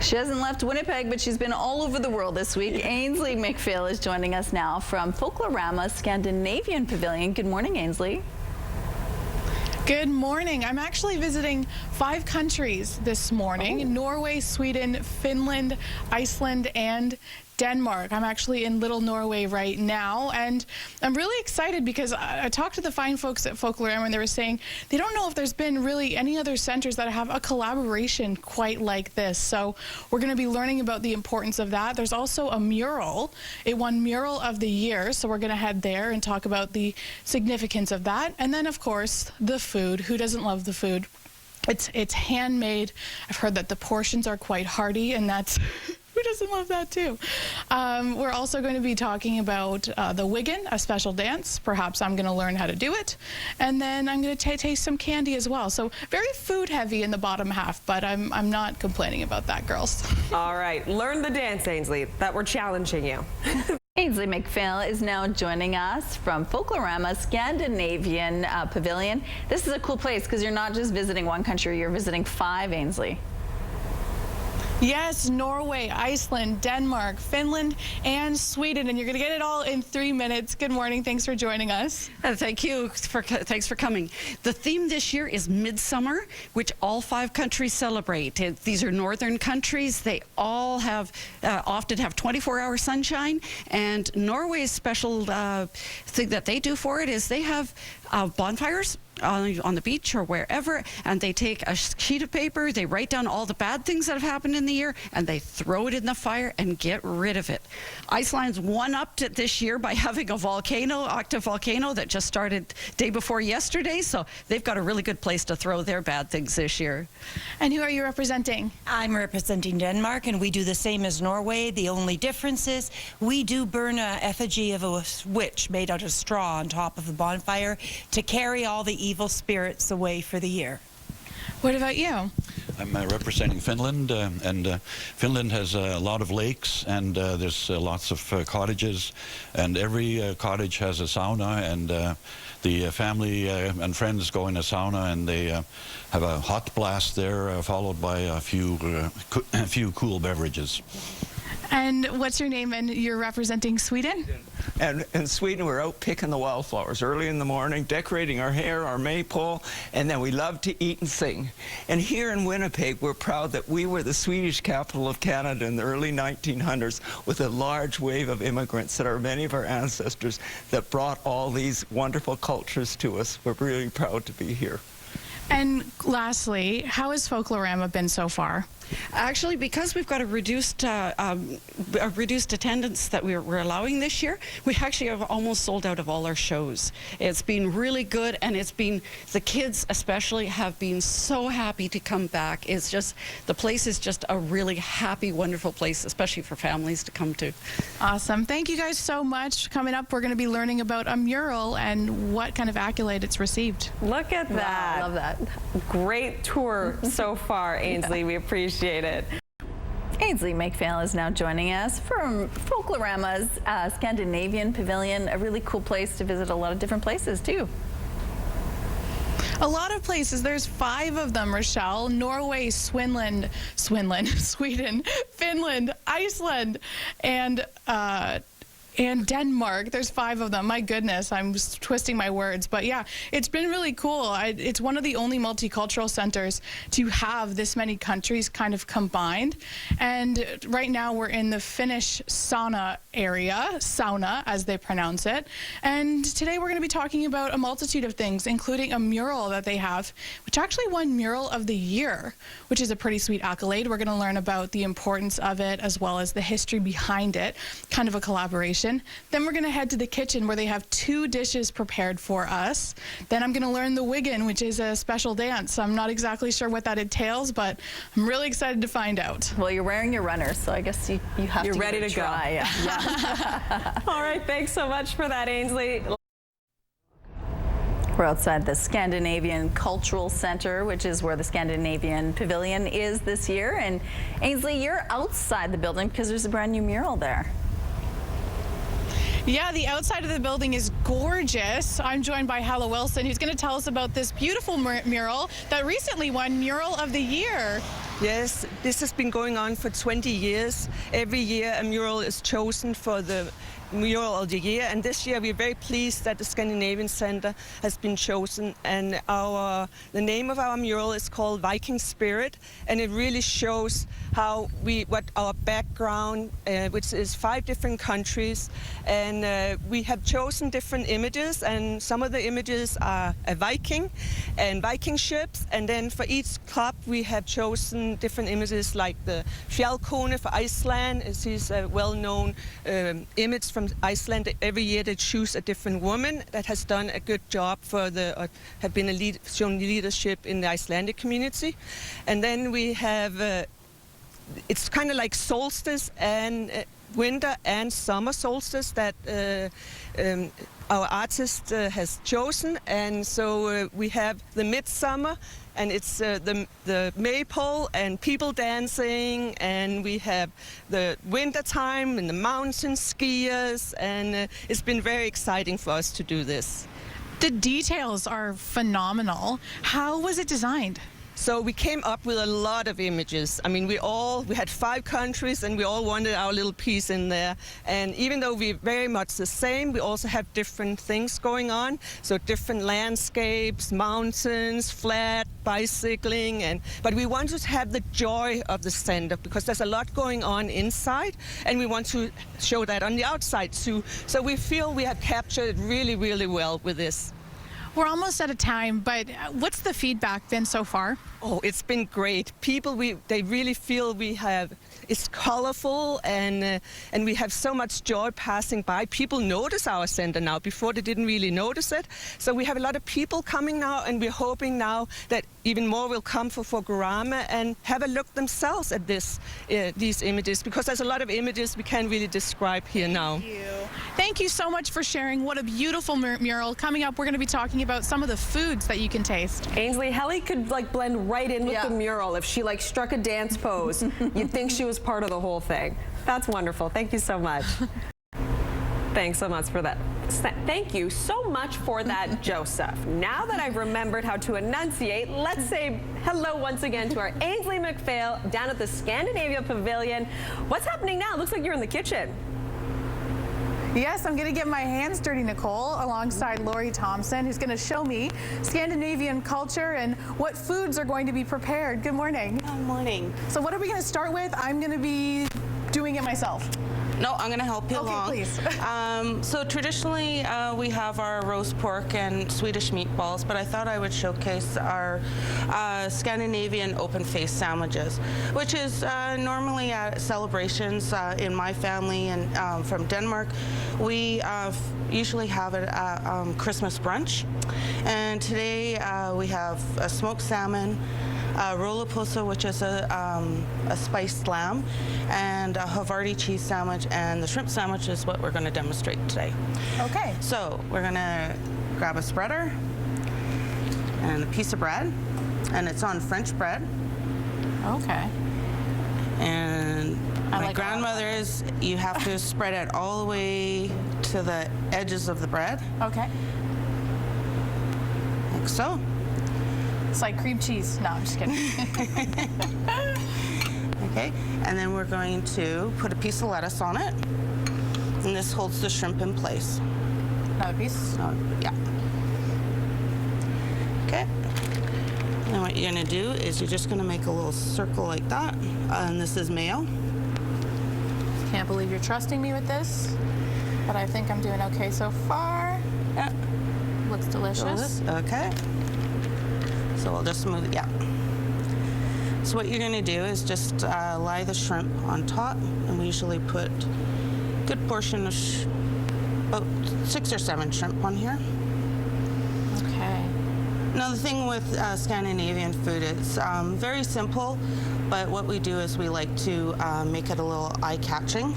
She hasn't left Winnipeg, but she's been all over the world this week. Ainsley McPhail is joining us now from Folklorama Scandinavian Pavilion. Good morning, Ainsley. Good morning. I'm actually visiting 5 countries this morning: Norway, Sweden, Finland, Iceland, and Denmark. I'm actually in Little Norway right now, and I'm really excited because I talked to the fine folks at Folklorama, and they were saying they don't know if there's been really any other centers that have a collaboration quite like this. So we're going to be learning about the importance of that. There's also a mural. It won Mural of the Year, so we're going to head there and talk about the significance of that. And then, of course, the food. Who doesn't love the food? It's handmade. I've heard that the portions are quite hearty, and that's who doesn't love that too? We're also going to be talking about the Wigan, a special dance. Perhaps I'm going to learn how to do it. And then I'm going to taste some candy as well. So very food heavy in the bottom half, but I'm not complaining about that, girls. All right, learn the dance, Ainsley. That we're challenging you. Ainsley McPhail is now joining us from Folklorama Scandinavian Pavilion. This is a cool place because you're not just visiting one country, you're visiting 5, Ainsley. Yes, Norway, Iceland, Denmark, Finland, and Sweden, and you're going to get it all in 3 minutes. Good morning. Thanks for joining us. Thanks for coming. The theme this year is Midsummer, which all 5 countries celebrate. These are northern countries. They all have often have 24-hour sunshine, and Norway's special thing that they do for it is they have bonfires on the beach or wherever, and they take a sheet of paper, they write down all the bad things that have happened in the year, and they throw it in the fire and get rid of it. Iceland's one-upped it this year by having a volcano, active volcano, that just started day before yesterday, so they've got a really good place to throw their bad things this year. And who are you representing? I'm representing Denmark, and we do the same as Norway. The only difference is we do burn a effigy of a witch made out of straw on top of the bonfire to carry all the evil spirits away for the year. What about you? I'm representing Finland, and Finland has a lot of lakes, and there's lots of cottages, and every cottage has a sauna, and the family and friends go in a sauna, and they have a hot blast there, followed by a few cool beverages. And what's your name? And you're representing Sweden? And in Sweden, we're out picking the wildflowers early in the morning, decorating our hair, our maypole, and then we love to eat and sing. And here in Winnipeg, we're proud that we were the Swedish capital of Canada in the early 1900s with a large wave of immigrants that are many of our ancestors that brought all these wonderful cultures to us. We're really proud to be here. And lastly, how has Folklorama been so far? Actually, because we've got a reduced attendance that we're allowing this year, we actually have almost sold out of all our shows. It's been really good, and it's been, the kids especially have been so happy to come back. It's just, the place is just a really happy, wonderful place, especially for families to come to. Awesome. Thank you guys so much. Coming up, we're going to be learning about a mural and what kind of accolade it's received. Look at that. Wow, love that. Great tour so far, Ainsley. We appreciate it. Ainsley McPhail is now joining us from Folklorama's Scandinavian Pavilion, a really cool place to visit, a lot of different places too. A lot of places. There's 5 of them, Rochelle. Norway, Sweden, Finland, Iceland, and Denmark. There's 5 of them. My goodness, I'm twisting my words. But yeah, it's been really cool. It's one of the only multicultural centers to have this many countries kind of combined. And right now we're in the Finnish Sauna area, Sauna as they pronounce it. And today we're going to be talking about a multitude of things, including a mural that they have, which actually won Mural of the Year, which is a pretty sweet accolade. We're going to learn about the importance of it as well as the history behind it, kind of a collaboration. Then we're going to head to the kitchen where they have 2 dishes prepared for us. Then I'm going to learn the Wigan, which is a special dance. I'm not exactly sure what that entails, but I'm really excited to find out. Well, you're wearing your runners, so I guess you have You're to ready to try. go. Yeah. All right, thanks so much for that, Ainsley. We're outside the Scandinavian Cultural Center, which is where the Scandinavian Pavilion is this year. And Ainsley, you're outside the building because there's a brand new mural there. Yeah, the outside of the building is gorgeous. I'm joined by Halla Wilson, who's going to tell us about this beautiful mural that recently won Mural of the Year. Yes, this has been going on for 20 years. Every year a mural is chosen for the mural of the year, and this year we're very pleased that the Scandinavian Center has been chosen, and the name of our mural is called Viking Spirit, and it really shows what our background, which is 5 different countries, and we have chosen different images, and some of the images are a Viking and Viking ships, and then for each club we have chosen different images, like the Fjallkone for Iceland. This is a well-known image from Iceland. Every year they choose a different woman that has done a good job for have been shown leadership in the Icelandic community. And then we have, it's kind of like solstice and winter and summer solstice that our artist has chosen, and so we have the midsummer, and it's the maypole and people dancing, and we have the winter time and the mountain skiers, and it's been very exciting for us to do this. The details are phenomenal. How was it designed? So we came up with a lot of images. I mean, we had 5 countries, and we all wanted our little piece in there. And even though we're very much the same, we also have different things going on. So different landscapes, mountains, flat, bicycling, but we want to have the joy of the center, because there's a lot going on inside, and we want to show that on the outside too. So we feel we have captured it really, really well with this. We're almost out of time, but what's the feedback been so far? Oh, it's been great. People, they really feel it's colorful, and we have so much joy passing by. People notice our center now. Before they didn't really notice it. So we have a lot of people coming now, and we're hoping now that even more will come for Folklorama and have a look themselves at these images, because there's a lot of images we can't really describe here now. Thank you so much for sharing. What a beautiful mural. Coming up, we're going to be talking about some of the foods that you can taste. Ainsley, Helly could like blend right in with the mural. If she like struck a dance pose, you'd think she was part of the whole thing. That's wonderful. Thank you so much. Thanks so much for that. Thank you so much for that, Joseph. Now that I've remembered how to enunciate, let's say hello once again to our Ainsley McPhail down at the Scandinavian Pavilion. What's happening now? Looks like you're in the kitchen. Yes, I'm going to get my hands dirty, Nicole, alongside Lori Thompson, who's going to show me Scandinavian culture and what foods are going to be prepared. Good morning. Good morning. So what are we going to start with? I'm going to be doing it myself. No, I'm going to help you along. Okay, please. So traditionally, we have our roast pork and Swedish meatballs, but I thought I would showcase our Scandinavian open-faced sandwiches, which is normally at celebrations in my family and from Denmark. We usually have it at Christmas brunch. And today we have a smoked salmon, rollapussa, which is a spiced lamb, and a Havarti cheese sandwich, and the shrimp sandwich is what we're going to demonstrate today. Okay. So we're going to grab a spreader and a piece of bread, and it's on French bread. Okay. And my grandmother's, you have to spread it all the way to the edges of the bread. Okay. Like so. It's like cream cheese. No, I'm just kidding. Okay, and then we're going to put a piece of lettuce on it, and this holds the shrimp in place. Another piece? Yeah. Okay. And what you're going to do is you're just going to make a little circle like that, and this is mayo. Can't believe you're trusting me with this, but I think I'm doing okay so far. Yeah. Looks delicious. Okay. So we'll just move it, yeah. So what you're going to do is just lie the shrimp on top, and we usually put a good portion of about 6 or 7 shrimp on here. Okay. Now the thing with Scandinavian food is very simple, but what we do is we like to make it a little eye-catching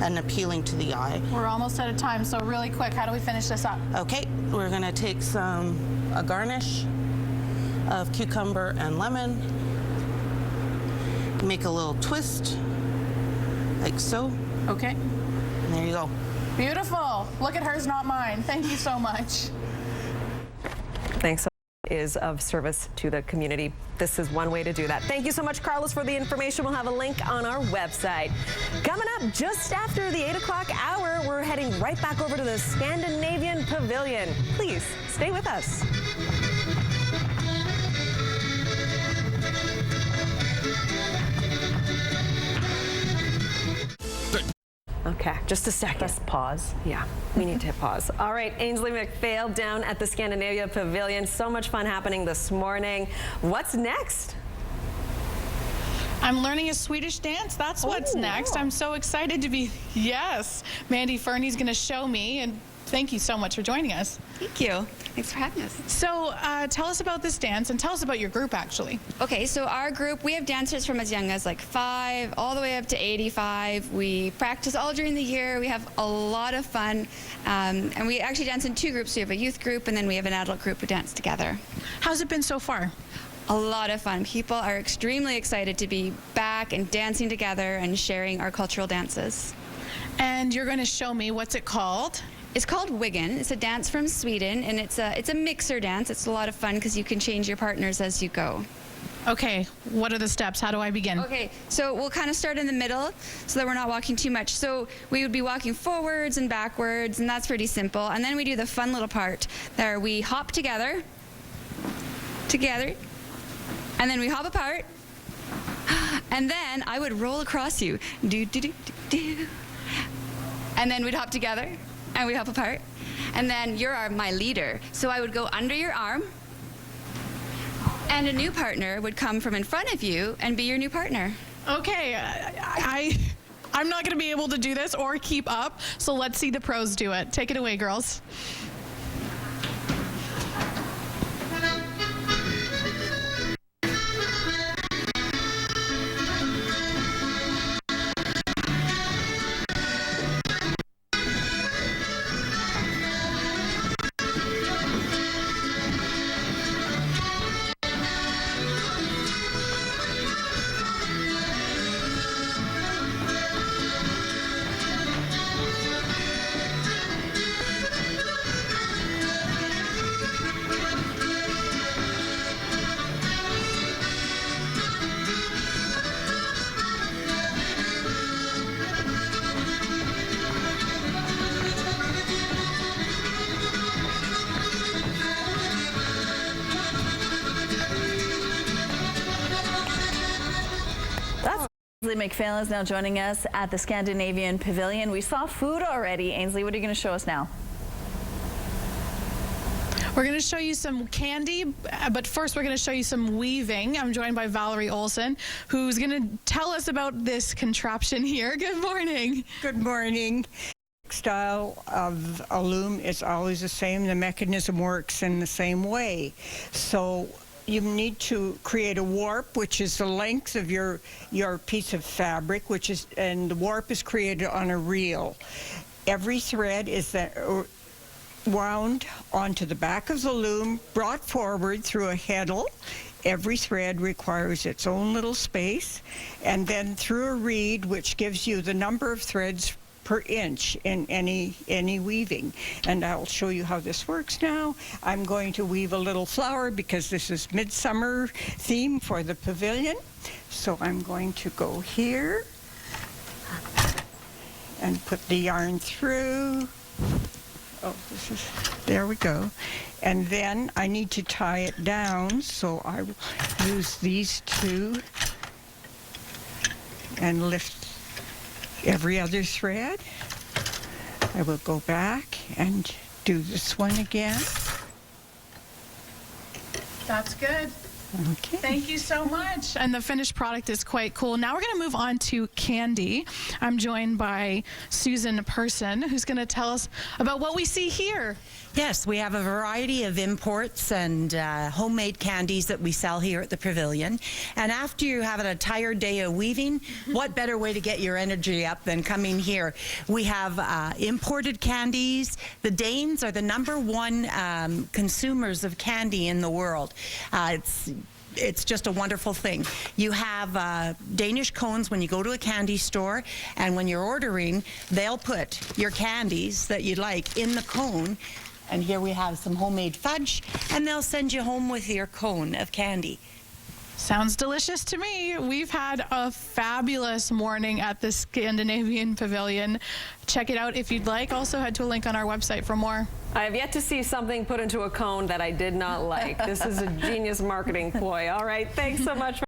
and appealing to the eye. We're almost out of time, so really quick, how do we finish this up? Okay, we're going to take a garnish of cucumber and lemon, make a little twist, like so. Okay. And there you go. Beautiful. Look at hers, not mine. Thank you so much. Thanks so is of service to the community. This is one way to do that. Thank you so much, Carlos, for the information. We'll have a link on our website. Coming up just after the 8 o'clock hour, we're heading right back over to the Scandinavian Pavilion. Please stay with us. Okay, just a second. Press pause. Yeah, we need to hit pause. All right, Ainsley McPhail down at the Scandinavia Pavilion. So much fun happening this morning. What's next? I'm learning a Swedish dance. That's what's next. Wow. I'm so excited to be, yes. Mandy Fernie's going to show me, and thank you so much for joining us. Thank you. Thanks for having us. So tell us about this dance, and tell us about your group, actually. Okay, so our group, we have dancers from as young as like 5 all the way up to 85. We practice all during the year. We have a lot of fun, and we actually dance in 2 groups. We have a youth group, and then we have an adult group who dance together. How's it been so far? A lot of fun. People are extremely excited to be back and dancing together and sharing our cultural dances. And you're going to show me, what's it called? It's called Wiggen. It's a dance from Sweden, and it's a mixer dance. It's a lot of fun because you can change your partners as you go. Okay, what are the steps? How do I begin? Okay, so we'll kind of start in the middle so that we're not walking too much. So we would be walking forwards and backwards, and that's pretty simple. And then we do the fun little part there. We hop together, and then we hop apart, and then I would roll across you. Do, do, do, do, do. And then we'd hop together, and we'd hop apart. And then you're my leader. So I would go under your arm, and a new partner would come from in front of you and be your new partner. Okay, I'm not going to be able to do this or keep up, so let's see the pros do it. Take it away, girls. Ainsley McPhail is now joining us at the Scandinavian Pavilion. We saw food already. Ainsley, what are you going to show us now? We're going to show you some candy, but first we're going to show you some weaving. I'm joined by Valerie Olson, who's going to tell us about this contraption here. Good morning. Good morning. Style of a loom is always the same. The mechanism works in the same way. So you need to create a warp, which is the length of your piece of fabric, and the warp is created on a reel. Every thread is wound onto the back of the loom, brought forward through a heddle. Every thread requires its own little space, and then through a reed, which gives you the number of threads per inch in any weaving. And I'll show you how this works now. I'm going to weave a little flower because this is midsummer theme for the pavilion. So I'm going to go here and put the yarn through. Oh, there we go. And then I need to tie it down, so I will use these two and lift every other thread. I will go back and do this one again. That's good. Okay. Thank you so much. And the finished product is quite cool. Now we're going to move on to candy. I'm joined by Susan Person, who's going to tell us about what we see here. Yes, we have a variety of imports and homemade candies that we sell here at the pavilion. And after you have an entire day of weaving, what better way to get your energy up than coming here? We have imported candies. The Danes are the #1 consumers of candy in the world. It's just a wonderful thing. You have Danish cones when you go to a candy store, and when you're ordering, they'll put your candies that you like in the cone, And here we have some homemade fudge, and they'll send you home with your cone of candy. Sounds delicious to me. We've had a fabulous morning at the Scandinavian Pavilion. Check it out if you'd like. Also head to a link on our website for more. I have yet to see something put into a cone that I did not like. This is a genius marketing ploy. All right, thanks so much for